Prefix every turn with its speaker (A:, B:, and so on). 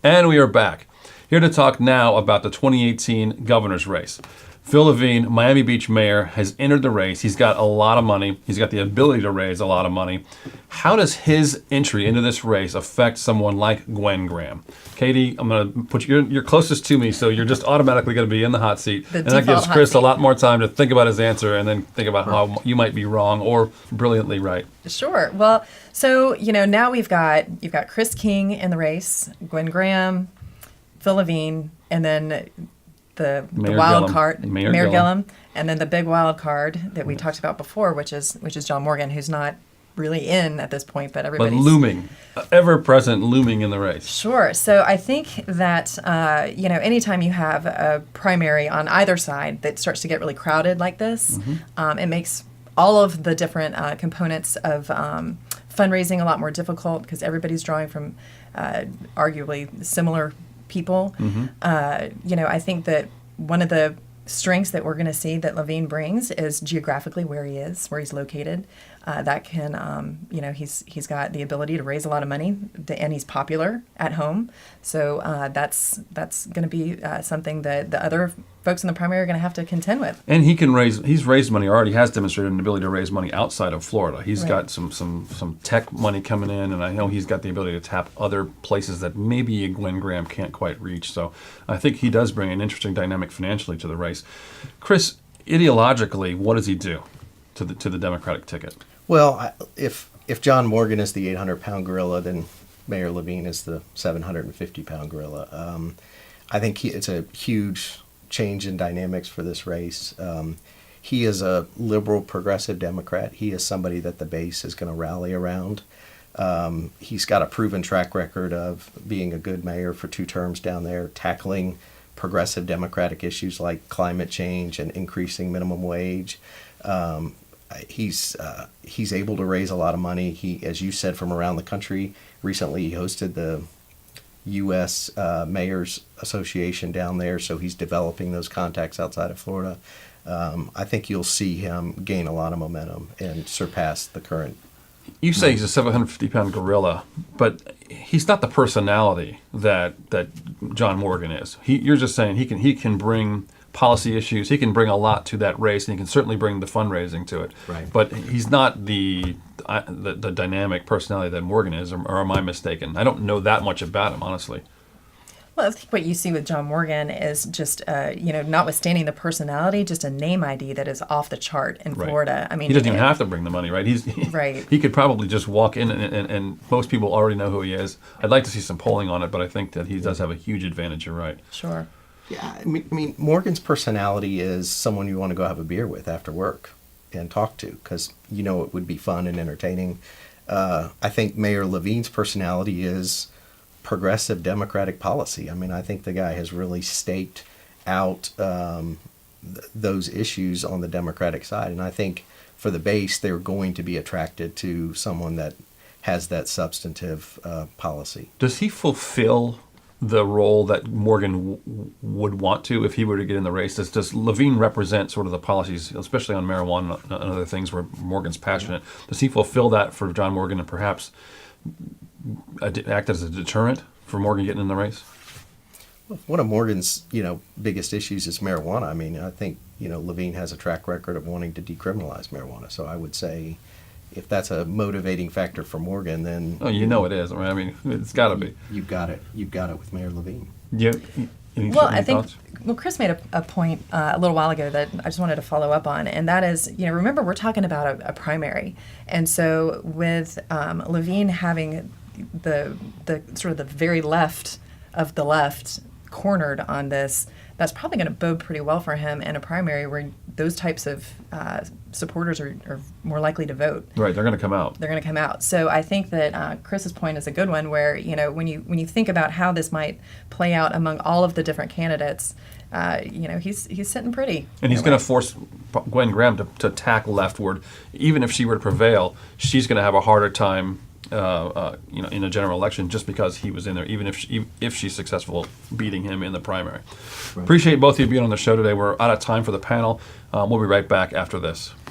A: And we are back, here to talk now about the 2018 governor's race. Phil Levine, Miami Beach mayor, has entered the race. He's got a lot of money. He's got the ability to raise a lot of money. How does his entry into this race affect someone like Gwen Graham? Katie, I'm going to put you, you're closest to me, so you're just automatically going to be in the hot seat. And that gives Chris a lot more time to think about his answer and then think about how you might be wrong or brilliantly right.
B: Sure. Well, so, now you've got Chris King in the race, Gwen Graham, Phil Levine, and then the wild card, Mayor Gillum, and then the big wild card that we talked about before, which is John Morgan, who's not really in at this point, but everybody's...
A: But looming, ever-present looming in the race.
B: Sure. So I think that, anytime you have a primary on either side that starts to get really crowded like this, it makes all of the different components of fundraising a lot more difficult because everybody's drawing from arguably similar people. I think that one of the strengths that we're going to see that Levine brings is geographically where he is, where he's located. That can, he's got the ability to raise a lot of money, and he's popular at home. So that's going to be something that the other folks in the primary are going to have to contend with.
A: And he's raised money, already has demonstrated an ability to raise money outside of Florida. He's got some tech money coming in, and I know he's got the ability to tap other places that maybe Gwen Graham can't quite reach. So I think he does bring an interesting dynamic financially to the race. Chris, ideologically, what does he do to the Democratic ticket?
C: Well, if John Morgan is the 800-pound gorilla, then Mayor Levine is the 750-pound gorilla. I think it's a huge change in dynamics for this race. He is a liberal progressive Democrat. He is somebody that the base is going to rally around. He's got a proven track record of being a good mayor for 2 terms down there, tackling progressive Democratic issues like climate change and increasing minimum wage. He's able to raise a lot of money. He, as you said, from around the country. Recently, he hosted the U.S. Mayors Association down there, so he's developing those contacts outside of Florida. I think you'll see him gain a lot of momentum and surpass the current.
A: You say he's a 750-pound gorilla, but he's not the personality that John Morgan is. You're just saying he can bring policy issues. He can bring a lot to that race, and he can certainly bring the fundraising to it.
C: Right.
A: But he's not the dynamic personality that Morgan is, or am I mistaken? I don't know that much about him, honestly.
B: Well, I think what you see with John Morgan is just, notwithstanding the personality, just a name ID that is off the chart in Florida. I mean,
A: he doesn't even have to bring the money, right? He could probably just walk in, and most people already know who he is. I'd like to see some polling on it, but I think that he does have a huge advantage. You're right.
B: Sure.
C: Yeah, I mean, Morgan's personality is someone you want to go have a beer with after work and talk to, because it would be fun and entertaining. I think Mayor Levine's personality is progressive Democratic policy. I mean, I think the guy has really staked out those issues on the Democratic side, and I think for the base, they're going to be attracted to someone that has that substantive policy.
A: Does he fulfill the role that Morgan would want to if he were to get in the race? Does Levine represent sort of the policies, especially on marijuana and other things where Morgan's passionate? Does he fulfill that for John Morgan and perhaps act as a deterrent for Morgan getting in the race?
C: One of Morgan's, biggest issues is marijuana. I mean, I think, Levine has a track record of wanting to decriminalize marijuana. So I would say if that's a motivating factor for Morgan, then...
A: Oh, it is. I mean, it's got to be.
C: You've got it. You've got it with Mayor Levine.
A: Yeah.
B: I think Chris made a point a little while ago that I just wanted to follow up on, and that is, remember, we're talking about a primary. And so with Levine having the sort of the very left of the left cornered on this, that's probably going to bode pretty well for him in a primary where those types of supporters are more likely to vote.
A: Right, they're going to come out.
B: They're going to come out. So I think that Chris's point is a good one where, when you think about how this might play out among all of the different candidates, he's sitting pretty.
A: And he's going to force Gwen Graham to tack leftward. Even if she were to prevail, she's going to have a harder time in a general election just because he was in there, even if she's successful beating him in the primary. Right. Appreciate both of you being on the show today. We're out of time for the panel. We'll be right back after this.